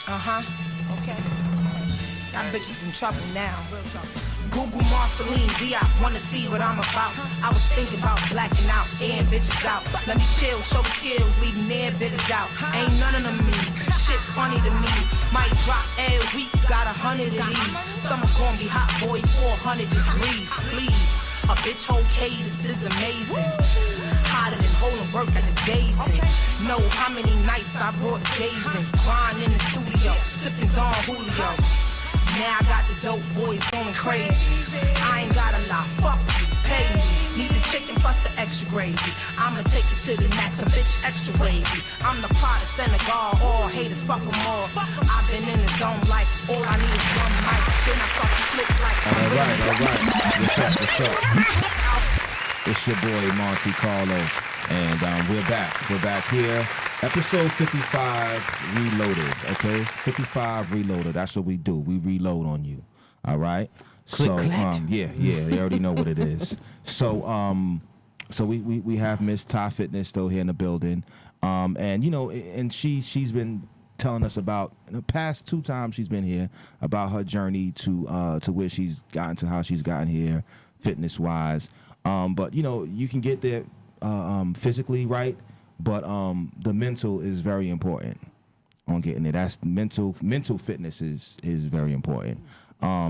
Okay. Got bitches in trouble now. Google Marceline Diop, wanna see what I'm about. I was thinking about blacking out, airing bitches out. Let me chill, show the skills, leaving their bitters out. Ain't none of them me, shit funny to me. Might drop every week, got 100 of these. Summer gonna be hot, boy, 400 degrees. Please, a bitch whole cadence is amazing. Hotter than holding work at the Daisy. Know how many nights I brought days in. Grind in the studio, sipping on Julio. Now I got the dope boys going crazy. I ain't got a lot, fuck you, pay me. Need the chicken plus the extra gravy. I'ma take it to the max, a bitch extra wavy. I'm the pot of Senegal, all haters fuck them all. I've been in the zone like, all I need is one mic. Then I start to flip like, Alright. What's up? It's your boy Monte Carlo, and we're back. We're back here. Episode 55 reloaded, okay? 55 reloaded. That's what we do. We reload on you. All right? Yeah, they already know what it is. So we have Miss Ty Fitness still here in the building. And you know, and she's been telling us about in the past 2 times she's been here about her journey to where she's gotten to how she's gotten here fitness wise. But you know, you can get there physically right. But the mental is very important on getting it. That's mental fitness is very important.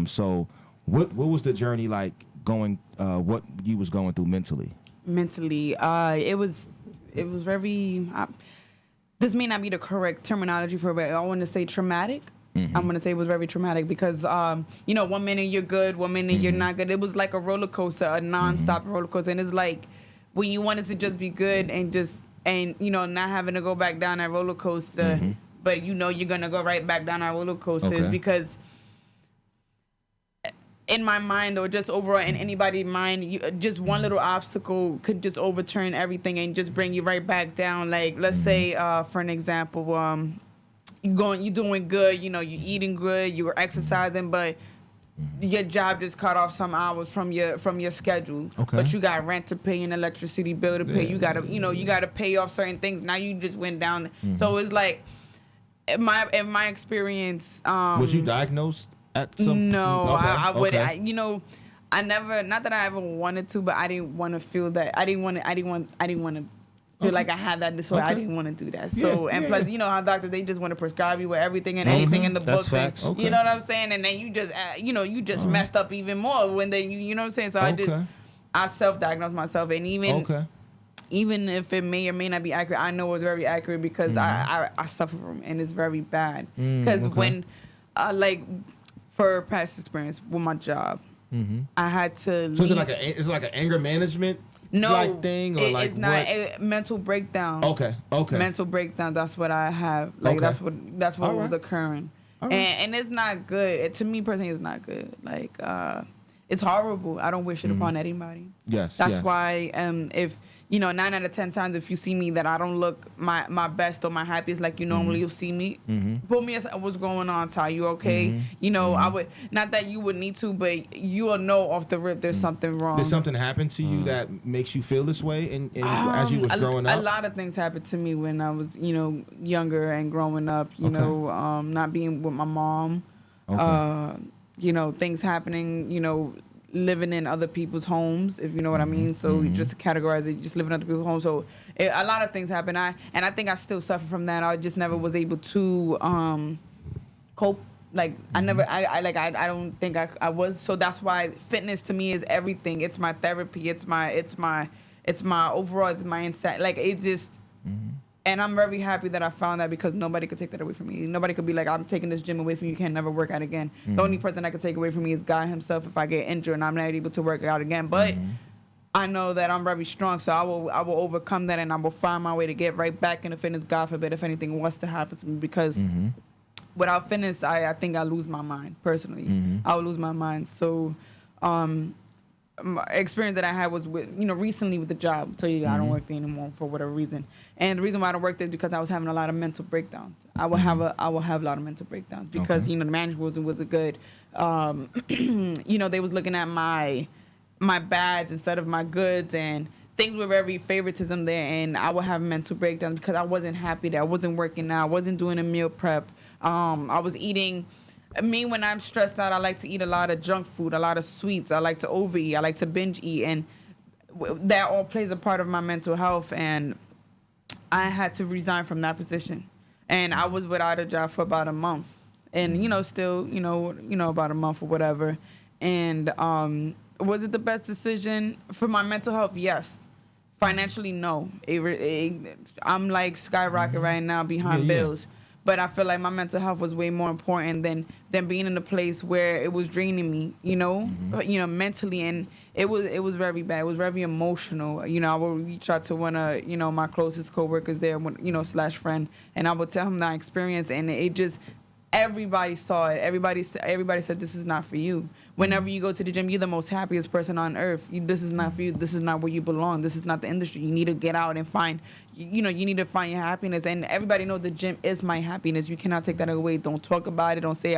So what was the journey like going? What you was going through mentally? Mentally, it was very. This may not be the correct terminology for it, but I want to say traumatic. Mm-hmm. I'm gonna say it was very traumatic because you know, 1 minute you're good, 1 minute you're not good. It was like a roller coaster, a non-stop roller coaster, and it's like when you wanted to just be good and you know, not having to go back down that roller coaster, but you know you're gonna go right back down that roller coaster is because in my mind, or just overall in anybody's mind, just one little obstacle could just overturn everything and just bring you right back down. Like, let's say, for an example, you're doing good, you know, you're eating good, you were exercising, but your job just cut off some hours from your schedule. Okay. But you got rent to pay and electricity bill to pay. You gotta pay off certain things. Now you just went down. So it's like in my experience. Was you diagnosed at some? No, okay. I would. Okay. I never. Not that I ever wanted to, but I didn't want to feel that. I didn't want to feel like I had that disorder. I didn't want to do that. So plus, you know how doctors, they just want to prescribe you with everything and anything in the book. Facts. Okay. You know what I'm saying? And then you just you just messed up even more when they you know what I'm saying. So I self-diagnosed myself, and even if it may or may not be accurate, I know it's very accurate because I suffer from it, and it's very bad. Because when like for past experience with my job, I had to. So is it like an anger management? No, thing or it's not mental breakdown. Okay. Mental breakdown. That's what I have. Like that's what was occurring, and it's not good. To me personally, it's not good. Like it's horrible. I don't wish it upon anybody. Yes. That's why if 9 out of 10 times if you see me that I don't look my best or my happiest like you normally you'll see me, pull me aside. What's going on, Ty? You okay? I would, not that you would need to, but you will know off the rip there's something wrong. Did something happen to you that makes you feel this way and as you was growing up? A lot of things happened to me when I was younger and growing up. Not being with my mom. Things happening. Living in other people's homes, if you know what I mean. So just to categorize it, just living in other people's homes. So a lot of things happen. I think I still suffer from that. I just never was able to cope. Like I don't think I was. So that's why fitness to me is everything. It's my therapy. It's my overall. It's my insight. Like it just. And I'm very happy that I found that because nobody could take that away from me. Nobody could be like, I'm taking this gym away from you. You can never work out again. The only person that could take away from me is God himself if I get injured and I'm not able to work out again. But I know that I'm very strong, so I will overcome that and I will find my way to get right back into fitness, God forbid, if anything was to happen to me. Because without fitness, I think I lose my mind, personally. I would lose my mind. So my experience that I had was with, recently with the job. So I don't work there anymore for whatever reason. And the reason why I don't work there is because I was having a lot of mental breakdowns. I will have a lot of mental breakdowns because, the management wasn't good. They was looking at my bads instead of my goods, and things were very favoritism there, and I would have mental breakdowns because I wasn't happy that I wasn't working out, I wasn't doing a meal prep. I was eating. Me, when I'm stressed out, I like to eat a lot of junk food, a lot of sweets. I like to overeat. I like to binge eat, and that all plays a part of my mental health. And I had to resign from that position, and I was without a job for about a month, and still, about a month or whatever. And was it the best decision for my mental health? Yes. Financially, no. I'm like skyrocket right now behind bills. But I feel like my mental health was way more important than being in a place where it was draining me, mentally, and it was very bad. It was very emotional. I would reach out to one of my closest coworkers there, / friend, and I would tell him that experience, and it just everybody saw it. Everybody said this is not for you. Whenever you go to the gym, you're the most happiest person on earth. This is not for you. This is not where you belong. This is not the industry. You need to get out and find, you need to find your happiness. And everybody knows the gym is my happiness. You cannot take that away. Don't talk about it. Don't say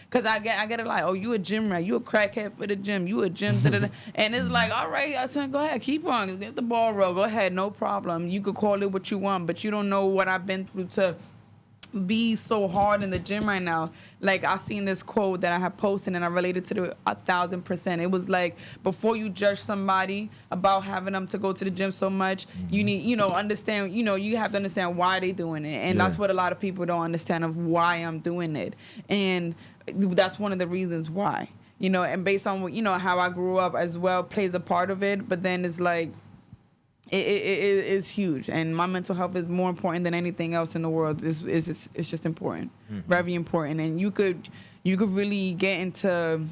because I get it like, oh, you a gym rat. You a crackhead for the gym. You a gym. And it's like, all right, I said, go ahead, keep on. Get the ball roll. Go ahead, no problem. You could call it what you want, but you don't know what I've been through to be so hard in the gym right now. Like, I seen this quote that I have posted and I related to it 1,000%. It was like, before you judge somebody about having them to go to the gym so much, you need, understand, you have to understand why they doing it. And that's what a lot of people don't understand of why I'm doing it. And that's one of the reasons why, and based on, how I grew up as well plays a part of it. But then it's like, it is huge, and my mental health is more important than anything else in the world. It's just important, very important. And you could really get into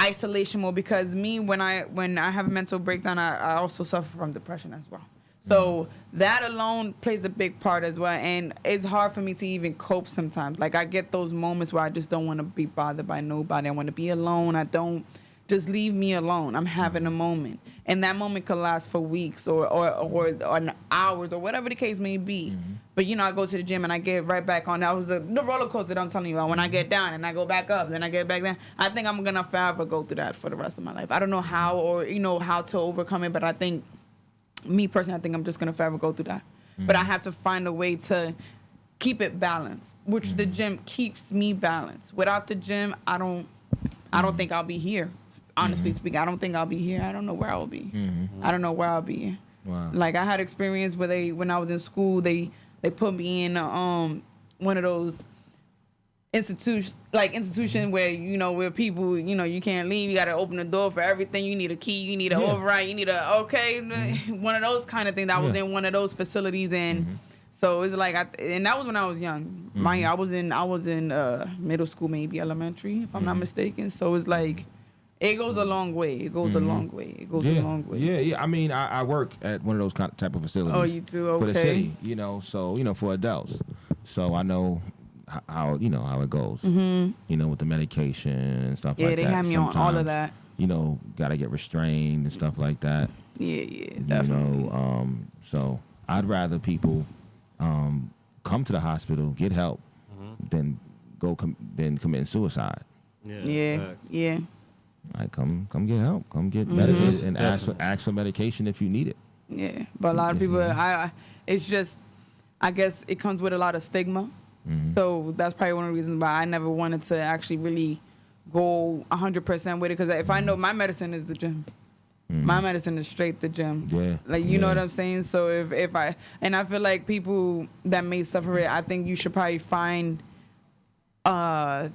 isolation mode, because me, when I have a mental breakdown, I also suffer from depression as well. So that alone plays a big part as well, and it's hard for me to even cope sometimes. Like, I get those moments where I just don't want to be bothered by nobody. I want to be alone. Just leave me alone. I'm having a moment. And that moment could last for weeks or hours or whatever the case may be. But, I go to the gym and I get right back on. That was the roller coaster that I'm telling you about. When I get down and I go back up, then I get back down. I think I'm going to forever go through that for the rest of my life. I don't know how or, how to overcome it. But I think, me personally, I think I'm just going to forever go through that. But I have to find a way to keep it balanced, which the gym keeps me balanced. Without the gym, I don't think I'll be here. Honestly speaking, I don't think I'll be here. I don't know where I'll be. I don't know where I'll be. Wow. Like, I had experience where when I was in school, they put me in one of those institution where where people, you can't leave. You got to open the door for everything. You need a key. You need an override. You need one of those kind of things. I was in one of those facilities, and so it's like, and that was when I was young. I was in middle school, maybe elementary, if I'm not mistaken. So it's like, it goes a long way. It goes a long way. It goes a long way. Yeah. I mean, I work at one of those type of facilities. Oh, you do? Okay. For the city, so, for adults. So I know how it goes, with the medication and stuff like that. Yeah, they have me on all of that. Got to get restrained and stuff like that. Yeah, definitely. So I'd rather people come to the hospital, get help, than than committing suicide. Yeah. Like, come get help. Come get medicated and ask for medication if you need it. Yeah, but a lot of people, it's just, I guess it comes with a lot of stigma. So that's probably one of the reasons why I never wanted to actually really go 100% with it. Because if I know my medicine is the gym, my medicine is straight the gym. Yeah. Like, you know what I'm saying? So if I feel like people that may suffer it, I think you should probably find, I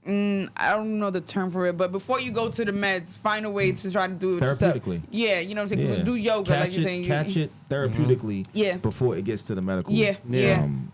don't know the term for it, but before you go to the meds, find a way to try to do it therapeutically. Yeah, you know what I'm saying? Do yoga, like you're saying. Catch it therapeutically before it gets to the medical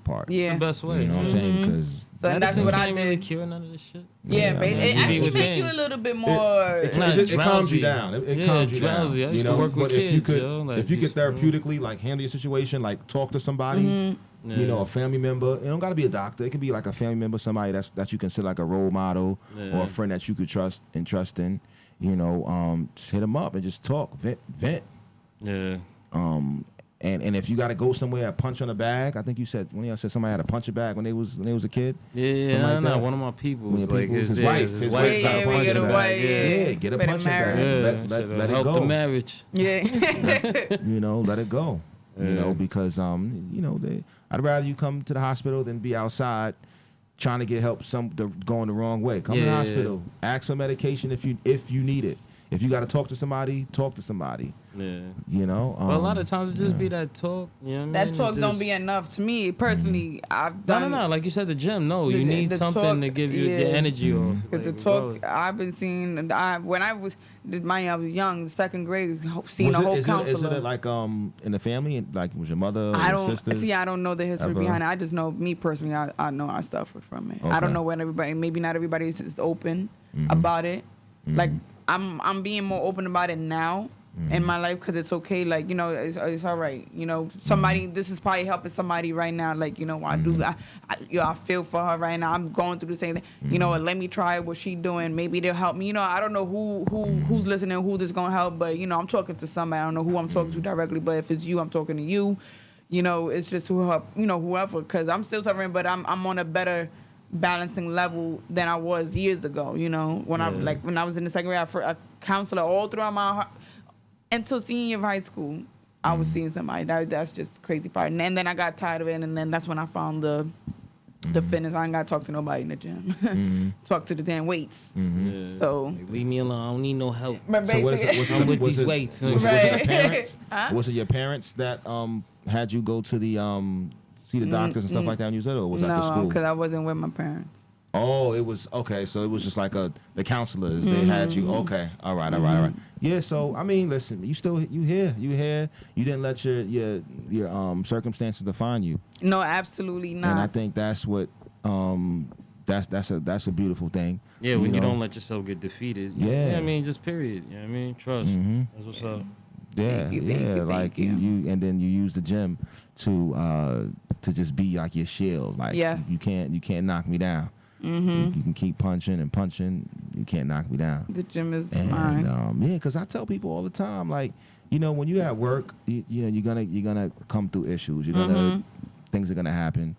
part. Yeah. It's the best way. You know what I'm saying? Because that's what I did. Really cure none of this shit. Yeah, but it actually makes you a little bit more. It calms you down. It calms you down. I used to work with kids, if you could therapeutically handle your situation, like talk to somebody. A family member. It don't got to be a doctor. It can be like a family member, somebody that you consider like a role model or a friend that you could trust in. Just hit them up and just talk, vent. Yeah. And if you got to go somewhere, a punch on the bag. I think you said one of y'all said somebody had a punch a bag when they was a kid. Yeah, like one of my people was like his wife. His wife got a punch in the bag. Yeah, get a punch in the bag. Let it go. The marriage. Yeah. Let it go. Because I'd rather you come to the hospital than be outside trying to get help going the wrong way. Come to the hospital. Ask for medication if you need it. If you got to talk to somebody, talk to somebody. Yeah. But a lot of times it just be that talk. You know what I mean? That talk don't be enough to me personally. I've done no. Like you said, the gym. No, you need something to give you the energy off. Because the talk I've been seeing, when I was young, second grade, seeing a whole counselor. Is it like in the family? Like was your mother or your sisters? I don't know the history behind it. I just know me personally. I know I suffered from it. Okay. I don't know when maybe not everybody is open about it. Like I'm being more open about it now. In my life, because it's okay, like, it's all right, somebody, this is probably helping somebody right now, like, I feel for her right now. I'm going through the same thing, let me try what she doing, maybe they'll help me. I don't know who's listening, who this gonna help, but I'm talking to somebody. I don't know who I'm talking to directly, but if it's you, I'm talking to you. It's just whoever, because I'm still suffering, but I'm on a better balancing level than I was years ago. When I was in the second grade, a counselor all throughout my heart. Until senior year of high school, I was seeing somebody. That's just the crazy part. And then I got tired of it, and then that's when I found the fitness. I ain't got to talk to nobody in the gym. Talk to the damn weights. Yeah. So leave me alone. I don't need no help. So I'm with these weights. Was it your parents? Was it your parents that had you go to the see the doctors and stuff like that when you said, or was that the school? No, because I wasn't with my parents. Oh, it was okay. So it was just like the counselors. They had you. Okay, all right. Yeah. So I mean, listen, you here. You didn't let your circumstances define you. No, absolutely not. And I think that's what that's a beautiful thing. Yeah, when you don't let yourself get defeated. Yeah. You know what I mean, just period. You know what I mean, trust. That's what's up. Yeah, thank you. And then you use the gym to just be like your shield. Like you can't knock me down. You can keep punching and punching. You can't knock me down. The gym is mine. Because I tell people all the time, like, when you're at work, you're gonna come through issues. You're gonna things are gonna happen.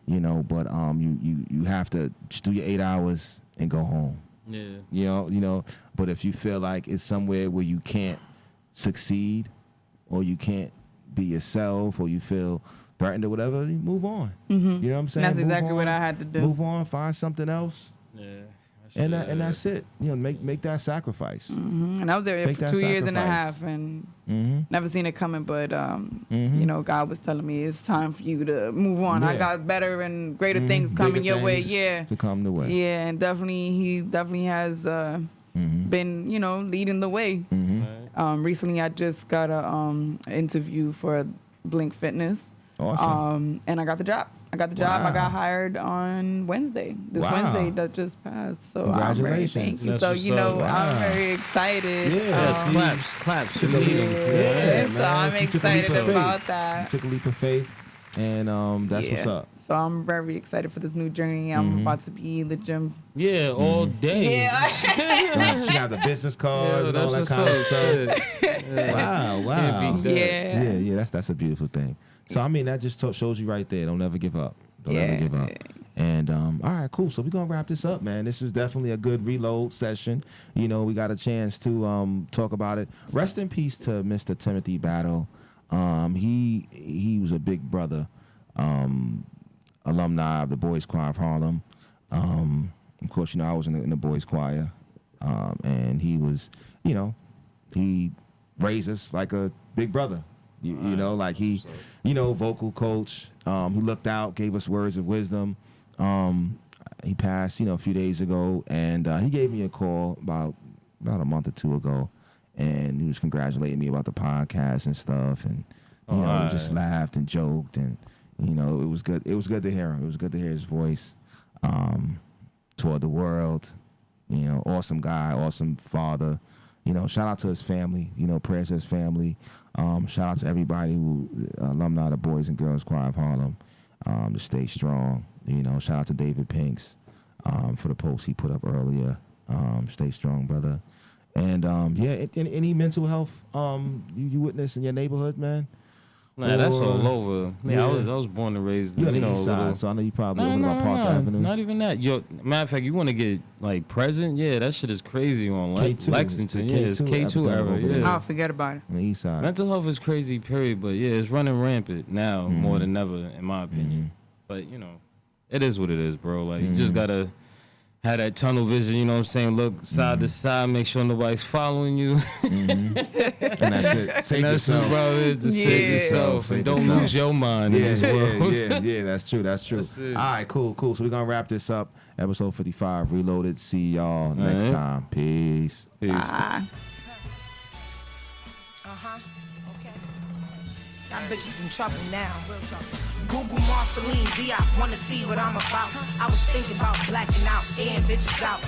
But you have to just do your 8 hours and go home. Yeah. But if you feel like it's somewhere where you can't succeed, or you can't be yourself, or you feel threatened or whatever, you move on. You know what I'm saying? That's exactly what I had to do. Move on, find something else. Yeah. And that's it. Make that sacrifice. And I was there for 2 years and a half, and never seen it coming. But God was telling me it's time for you to move on. Yeah. I got better and greater things coming your way. Yeah, to come the way. Yeah, and he definitely has been leading the way. Recently, I just got a interview for Blink Fitness. Awesome. And I got the job. I got got hired on Wednesday. This Wednesday that just passed. So congratulations. I'm very, thank you. So I'm very excited. Yeah, claps. So I'm excited about that. You took a leap of faith, and that's what's up. So I'm very excited for this new journey. I'm about to be in the gym. Yeah, all day. Yeah. She got the business cards and all that kind of stuff. Wow. Yeah. That's a beautiful thing. So I mean, that just shows you right there. Don't ever give up. Don't ever give up. And all right, cool. So we're gonna wrap this up, man. This was definitely a good reload session. We got a chance to talk about it. Rest in peace to Mr. Timothy Battle. He was a big brother. Alumni of the Boys Choir of Harlem. Of course, I was in the Boys Choir, and he was, he raised us like a big brother. Like he, vocal coach, who looked out, gave us words of wisdom. He passed, a few days ago, and he gave me a call about a month or two ago, and he was congratulating me about the podcast and stuff, and we just laughed and joked, and it was good. It was good to hear him. It was good to hear his voice. Toward the world, awesome guy, awesome father. Shout out to his family. Prayers to his family. Shout out to everybody who alumni of the Boys and Girls Choir of Harlem. To stay strong. Shout out to David Pinks for the post he put up earlier. Stay strong, brother. And any mental health you witness in your neighborhood, man? Nah, that's all over. Yeah, I was born and raised. You're on the east side, so I know you probably over by Park Avenue. Not even that. Yo, matter of fact, you want to get like present? Yeah, that shit is crazy on Lexington. Yeah, it's K2 era. Yeah. Oh, forget about it. On the east side. Mental health is crazy, period. But yeah, it's running rampant now more than ever, in my opinion. But you know, it is what it is, bro. Like you just gotta have that tunnel vision, you know what I'm saying? Look side to side, make sure nobody's following you. And that's it. Save yourself. Bro, just save yourself and don't lose your mind in this world. Yeah, that's true. That's all right, cool. So we're going to wrap this up. Episode 55, Reloaded. See y'all next time. Peace. Bye. Okay. Y'all bitches in trouble now. Real trouble. Google Marceline D.I. wanna see what I'm about. I was thinking about blacking out, and bitches out.